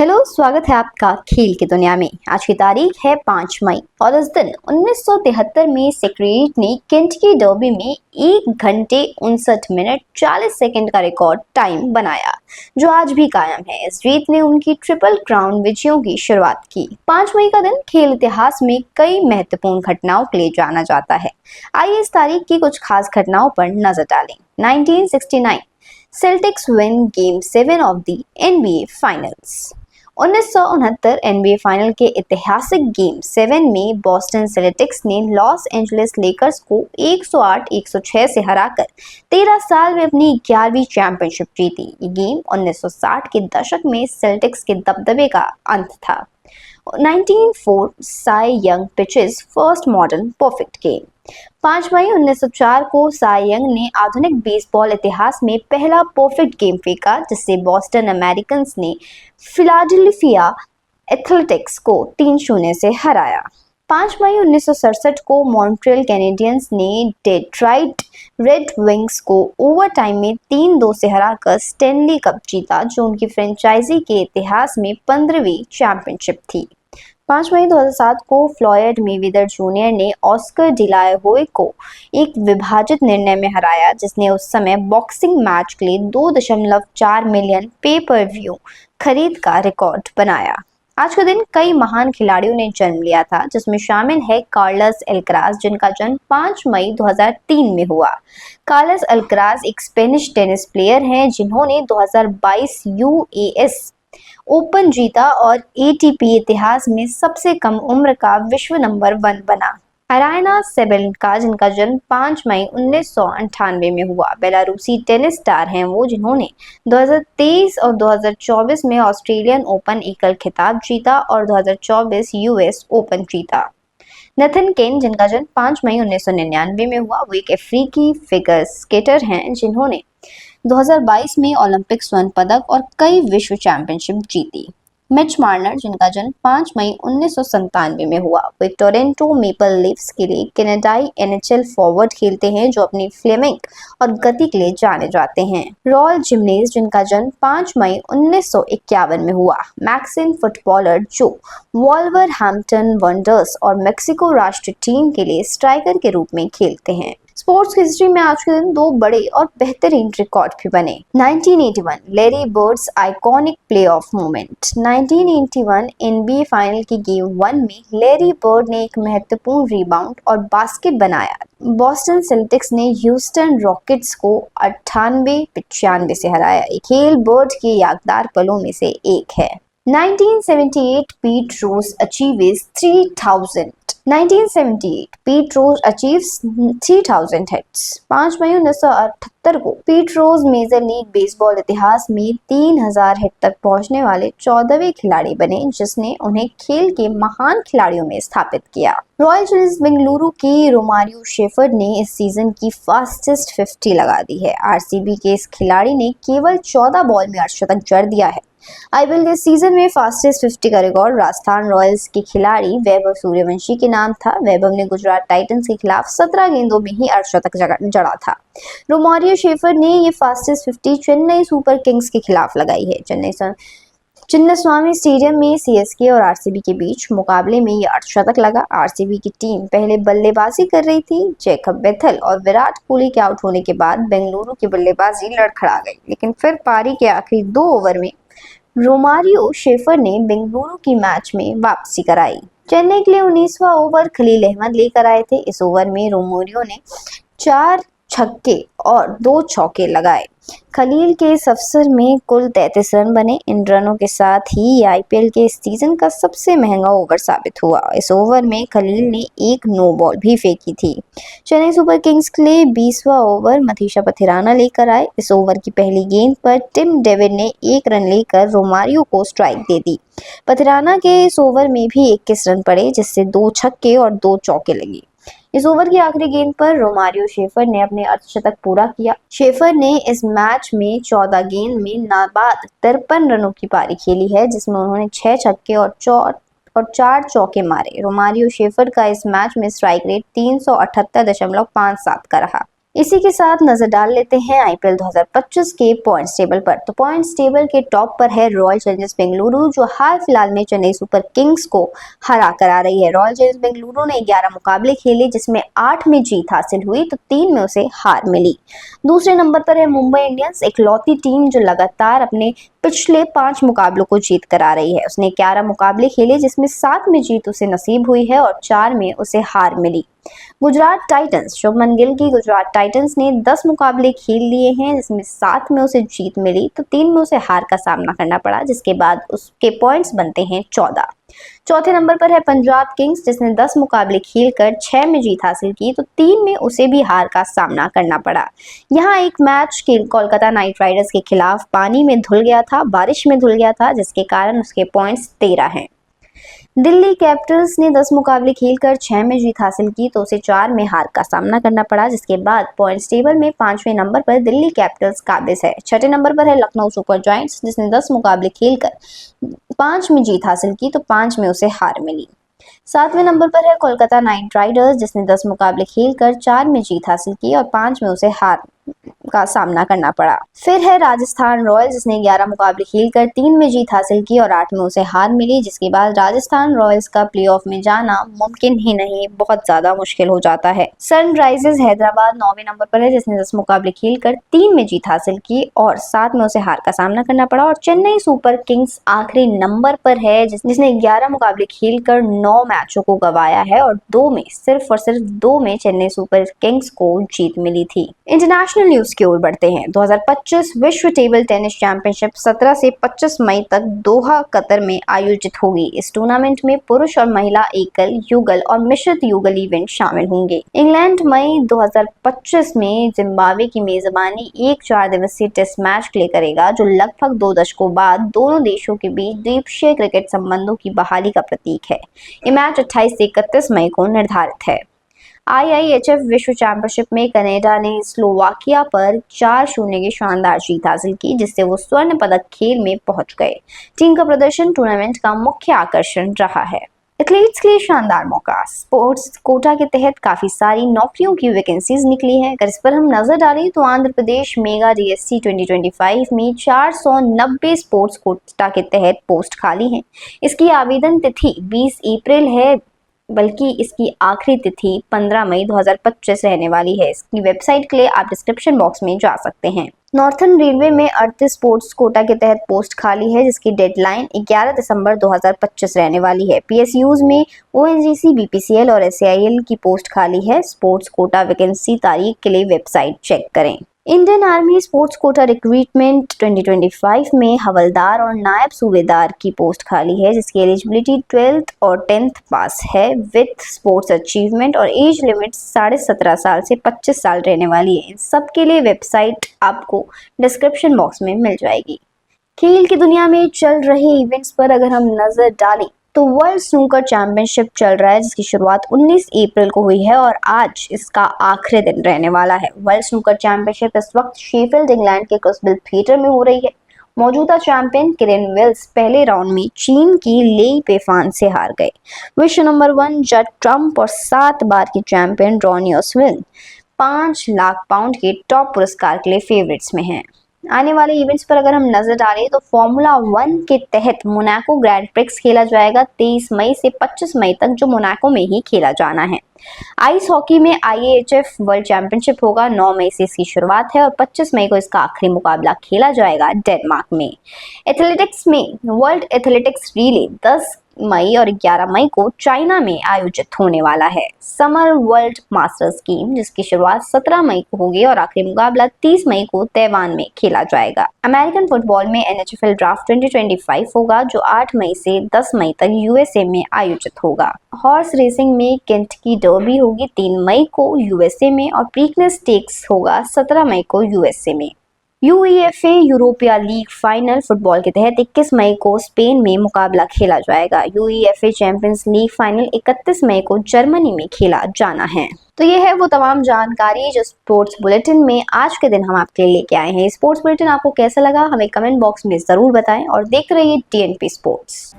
Hello, स्वागत है आपका खेल की दुनिया में। आज की तारीख है 5 मई और इस दिन 1973 में सेक्रेटरीट ने केंटकी डर्बी में 1 घंटे 59 मिनट 40 सेकंड का रिकॉर्ड टाइम बनाया, जो आज भी कायम है। इस जीत ने उनकी ट्रिपल क्राउन विजयों की शुरुआत की। 5 मई का दिन खेल इतिहास में कई महत्वपूर्ण घटनाओं के लिए जाना जाता है। आइए इस तारीख की कुछ खास घटनाओं पर नजर डालें। 1969 sales tax win game 7 of the NBA finals. 1969 NBA final के ऐतिहासिक गेम 7 में बॉस्टन सेल्टिक्स ने लॉस एंजलिस लेकर्स को 108-106 से हराकर 13 साल में अपनी 11वीं चैंपियनशिप जीती। ये गेम 1960 के दशक में सेल्टिक्स के दबदबे का अंत था। 1904 Sai young pitches first modern perfect game. 5 मई 1904 को साई यंग ने आधुनिक बेसबॉल इतिहास में पहला परफेक्ट गेम फेंका, जिससे बॉस्टन अमेरिकन्स ने फिलाडेल्फिया एथलेटिक्स को 3-0 से हराया। 5 मई 1967 को मॉन्ट्रियल कैनेडियंस ने डेट्रॉइट रेड विंग्स को ओवरटाइम में 3-2 से हराकर स्टैनली कप जीता, जो उनकी फ्रेंचाइजी के इतिहास में 15वीं चैंपियनशिप थी। 5 मई 2007 को फ्लॉयड मेवेदर जूनियर ने ऑस्कर डिला होय को एक विभाजित निर्णय में हराया, जिसने उस समय बॉक्सिंग मैच के लिए 2.4 मिलियन पे पर व्यू खरीद का रिकॉर्ड बनाया। आज का दिन कई महान खिलाड़ियों ने जन्म लिया था, जिसमें शामिल है कार्लोस अल्काराज, जिनका जन्म 5 मई 2003 में हुआ। कार्लोस अल्काराज एक स्पेनिश टेनिस प्लेयर हैं, जिन्होंने 2022 यूएस ओपन जीता और एटीपी इतिहास में सबसे कम उम्र का विश्व नंबर 1 बना। अरायना सेबेलेंका, जिनका जन्म 5 मई 1998 में हुआ, बेलारूसी टेनिस स्टार हैं वो, जिन्होंने 2023 और 2024 में ऑस्ट्रेलियन ओपन एकल खिताब जीता और 2024 यूएस ओपन जीता। नथन केन, जिनका जन्म 5 मई 1999 में हुआ, वो एक अफ्रीकी फिगर स्केटर हैं, जिन्होंने 2022 में ओलंपिक स्वर्ण पदक और कई विश्व चैंपियनशिप जीती। मिच मार्नर, जिनका जन्म 5 मई 1997 में हुआ, वो एक टोरंटो मेपल लीफ्स के लिए कनाडाई एनएचएल फॉरवर्ड खेलते हैं, जो अपनी फ्लेमिंग और गति के लिए जाने जाते हैं। रॉल जिमनेज, जिनका जन्म 5 मई 1951 में हुआ, मैक्सिकन फुटबॉलर जो वॉल्वरहैम्पटन वंडर्स और मेक्सिको राष्ट्रीय टीम के लिए स्ट्राइकर के रूप में खेलते हैं। स्पोर्ट्स की हिस्ट्री में आज के दिन 2 बड़े और बेहतरीन रिकॉर्ड भी बने। 1981 Larry birds iconic playoff moment. 1981 NBA final की गेम 1 में लैरी बर्ड ने एक महत्वपूर्ण रिबाउंड और बास्केट बनाया। बॉस्टन सेल्टिक्स ने ह्यूस्टन रॉकेट्स को 98-95 से हराया। ये खेल बर्ड के यादगार पलों में से एक है। 1978 पीट रोज अचीव्स 3000 1978 पीट रोज अचीव्स 3000 हिट्स। 5 मई 1978 को पीट रोज मेजर लीग बेसबॉल इतिहास में 3000 हिट तक पहुंचने वाले 14वें खिलाड़ी बने, जिसने उन्हें खेल के महान खिलाड़ियों में स्थापित किया। रॉयल चैलेंजर्स बेंगलुरु की रोमारियो शेफर्ड ने इस सीजन की फास्टेस्ट 50 लगा दी है। आरसीबी के इस खिलाड़ी ने केवल 14 बॉल में अर्धशतक जड़ दिया है। आईपीएल के सीजन में फास्टेस्ट 50 का रिकॉर्ड राजस्थान रॉयल्स के खिलाड़ी वैभव सूर्यवंशी के नाम था। वैभव ने गुजरात टाइटंस के खिलाफ 17 गेंदों में ही अर्धशतक जड़ा था। रोमारियो शेफर्ड ने ये फास्टेस्ट 50 चेन्नई सुपर किंग्स के खिलाफ लगाई है। चिन्नास्वामी स्टेडियम में सीएसके और आरसीबी के बीच मुकाबले में ये अर्धशतक लगा। आरसीबी की टीम पहले बल्लेबाजी कर रही थी। जैकब बेथल और विराट कोहली के आउट होने के बाद बेंगलुरु की बल्लेबाजी लड़खड़ा गई, लेकिन फिर पारी के आखिरी 2 ओवर में रोमारियो शेफर ने बेंगलुरु की मैच में वापसी कराई। चेन्नई के लिए 19वां ओवर खलील अहमद लेकर आए थे। इस ओवर में रोमारियो ने 4 छक्के और 2 चौके लगाए। खलील के इस अवसर में कुल 33 रन बने। इन रनों के साथ ही ये आईपीएल के इस सीजन का सबसे महंगा ओवर साबित हुआ। इस ओवर में खलील ने एक नो बॉल भी फेंकी थी। चेन्नई सुपर किंग्स के लिए 20वां ओवर मथीशा पथिराना लेकर आए। इस ओवर की पहली गेंद पर टिम डेविड ने 1 रन लेकर रोमारियो को स्ट्राइक दे दी। पथिराना के इस ओवर में भी 21 रन पड़े, जिससे 2 छक्के और 2 चौके लगे। इस ओवर की आखिरी गेंद पर रोमारियो शेफर ने अपने अर्धशतक पूरा किया। शेफर ने इस मैच में 14 गेंद में नाबाद 53 रनों की पारी खेली है, जिसमें उन्होंने 6 छक्के और 4 चौके मारे। रोमारियो शेफर का इस मैच में स्ट्राइक रेट 378.57 का रहा। इसी के साथ नजर डाल लेते हैं आईपीएल 2025 के पॉइंट्स टेबल पर। तो पॉइंट्स टेबल के टॉप पर है रॉयल चैलेंजर्स बेंगलुरु, जो हाल फिलहाल में चेन्नई सुपर किंग्स को हरा कर आ रही है। रॉयल चैलेंजर्स बेंगलुरु ने 11 मुकाबले खेले, जिसमें 8 में जीत हासिल हुई तो 3 में उसे हार मिली। दूसरे नंबर पर है मुंबई इंडियंस, इकलौती टीम जो लगातार अपने पिछले 5 मुकाबलों को जीत कर आ रही है। उसने 11 मुकाबले खेले, जिसमें 7 में जीत उसे नसीब हुई है और 4 में उसे हार मिली। गुजरात टाइटंस, शुभमन गिल की गुजरात टाइटंस ने 10 मुकाबले खेल लिए हैं, जिसमें 7 में उसे जीत मिली तो 3 में उसे हार का सामना करना पड़ा, जिसके बाद उसके पॉइंट्स बनते हैं 14। चौथे नंबर पर है पंजाब किंग्स, जिसने 10 मुकाबले खेलकर 6 में जीत हासिल की तो 3 में उसे भी हार का सामना करना पड़ा। यहाँ एक मैच कोलकाता नाइट राइडर्स के खिलाफ पानी में धुल गया था, बारिश में धुल गया था, जिसके कारण उसके पॉइंट्स 13 हैं। दिल्ली कैपिटल्स ने 10 मुकाबले खेलकर 6 में जीत हासिल की तो उसे 4 में हार का सामना करना पड़ा, जिसके बाद पॉइंट्स टेबल में 5वें नंबर पर दिल्ली कैपिटल्स काबिज है। छठे नंबर पर है लखनऊ सुपर जायंट्स, जिसने 10 मुकाबले खेलकर 5 में जीत हासिल की तो 5 में उसे हार मिली। 7वें नंबर पर है कोलकाता नाइट राइडर्स, जिसने 10 मुकाबले खेलकर 4 में जीत हासिल की और 5 में उसे हार का सामना करना पड़ा। फिर है राजस्थान रॉयल्स, जिसने 11 मुकाबले खेलकर 3 में जीत हासिल की और 8 में उसे हार मिली, जिसके बाद राजस्थान रॉयल्स का प्लेऑफ में जाना मुमकिन ही नहीं, बहुत ज्यादा मुश्किल हो जाता है। सनराइजर्स हैदराबाद 9वें नंबर पर है, जिसने 10 मुकाबले खेलकर 3 में जीत हासिल की और 7 में उसे हार का सामना करना पड़ा। और चेन्नई सुपर किंग्स आखिरी नंबर पर है, जिसने 11 मुकाबले खेलकर 9 मैचों को गंवाया है और 2 में सिर्फ और सिर्फ 2 में चेन्नई सुपर किंग्स को जीत मिली थी। इंटरनेशनल न्यूज की ओर बढ़ते हैं। 2025 विश्व टेबल टेनिस चैंपियनशिप 17 से 25 मई तक दोहा कतर में आयोजित होगी। इस टूर्नामेंट में पुरुष और महिला एकल, युगल और मिश्रित युगल इवेंट शामिल होंगे। इंग्लैंड मई 2025 में जिम्बाब्वे की मेजबानी एक 4 दिवसीय टेस्ट मैच प्ले करेगा, जो लगभग 2 दशकों बाद दोनों देशों के बीच द्वीपक्षीय क्रिकेट संबंधों की बहाली का प्रतीक है। ये मैच 28 से 31 मई को निर्धारित है। IIHF विश्व चैंपियनशिप में कनाडा ने स्लोवाकिया पर 4-0 की शानदार जीत हासिल की, जिससे वो स्वर्ण पदक खेल में पहुंच गए। टीम का प्रदर्शन टूर्नामेंट का मुख्य आकर्षण रहा है। एथलीट्स के लिए शानदार मौका। स्पोर्ट्स कोटा के तहत काफी सारी नौकरियों की वैकेंसीज निकली हैं। अगर इस पर हम नजर डालें तो आंध्र प्रदेश मेगा DSC 2025 में 490 स्पोर्ट्स कोटा के तहत पोस्ट खाली हैं। इसकी आवेदन तिथि 20 अप्रैल है, बल्कि इसकी आखिरी तिथि 15 मई 2025 रहने वाली है। इसकी वेबसाइट के लिए आप डिस्क्रिप्शन बॉक्स में जा सकते हैं। नॉर्थर्न रेलवे में 38 स्पोर्ट्स कोटा के तहत पोस्ट खाली है, जिसकी डेडलाइन 11 दिसंबर 2025 रहने वाली है। PSUs में ONGC, BPCL और SAIL की पोस्ट खाली है। स्पोर्ट्स कोटा वैकेंसी तारीख के लिए वेबसाइट चेक करें। Indian army sports quota recruitment 2025 में हवलदार और नायब सूबेदार की पोस्ट खाली है, जिसकी एलिजिबिलिटी 12th और 10th पास है विथ स्पोर्ट्स अचीवमेंट और एज लिमिट 17.5 साल से 25 साल रहने वाली है। इन सब के लिए वेबसाइट आपको डिस्क्रिप्शन बॉक्स में मिल जाएगी। खेल की दुनिया में चल रहे इवेंट्स पर अगर हम नजर डालें तो वर्ल्ड स्नूकर चैंपियनशिप चल रहा है, जिसकी शुरुआत 19 अप्रैल को हुई है और आज इसका आखिरी दिन रहने वाला है। वर्ल्ड स्नूकर चैंपियनशिप इस वक्त शेफील्ड इंग्लैंड के क्रूसिबल थिएटर में हो रही है। मौजूदा चैंपियन किरेन विल्स पहले राउंड में चीन की लेई पेफान से हार गए। विश्व नंबर 1 जड ट्रम्प और 7 बार की चैंपियन रॉनी ओस्वेन 5 लाख पाउंड के टॉप पुरस्कार के लिए फेवरेट्स में हैं। आने वाले इवेंट्स पर अगर हम नजर डालें तो फॉर्मूला 1 के तहत मोनाको ग्रैंड प्रिक्स खेला जाएगा 23 मई से 25 मई तक, जो मोनाको में ही खेला जाना है। आइस हॉकी में IAHF वर्ल्ड चैंपियनशिप होगा। 9 मई से इसकी शुरुआत है और 25 मई को इसका आखिरी मुकाबला खेला जाएगा डेनमार्क में। एथलेटिक्स में वर्ल्ड एथलेटिक्स रिले 10 मई और 11 मई को चाइना में आयोजित होने वाला है। समर वर्ल्ड मास्टर्स गेम, जिसकी शुरुआत 17 मई को होगी और आखिरी मुकाबला 30 मई को ताइवान में खेला जाएगा। अमेरिकन फुटबॉल में NHL ड्राफ्ट 2025 होगा, जो 8 मई से 10 मई तक USA में आयोजित होगा। हॉर्स रेसिंग में केंटकी डर्बी होगी 3 मई को USA में और प्रीकनेस स्टेक्स होगा 17 मई को USA में। UEFA europaea league final football के तहत 21 मई को स्पेन में मुकाबला खेला जाएगा। UEFA चैंपियंस लीग फाइनल 31 मई को जर्मनी में खेला जाना है। तो ये है वो तमाम जानकारी जो स्पोर्ट्स बुलेटिन में आज के दिन हम आपके लिए लेके आए हैं। स्पोर्ट्स बुलेटिन आपको कैसा लगा हमें कमेंट बॉक्स में जरूर बताएं और देख रहिए TNP स्पोर्ट्स।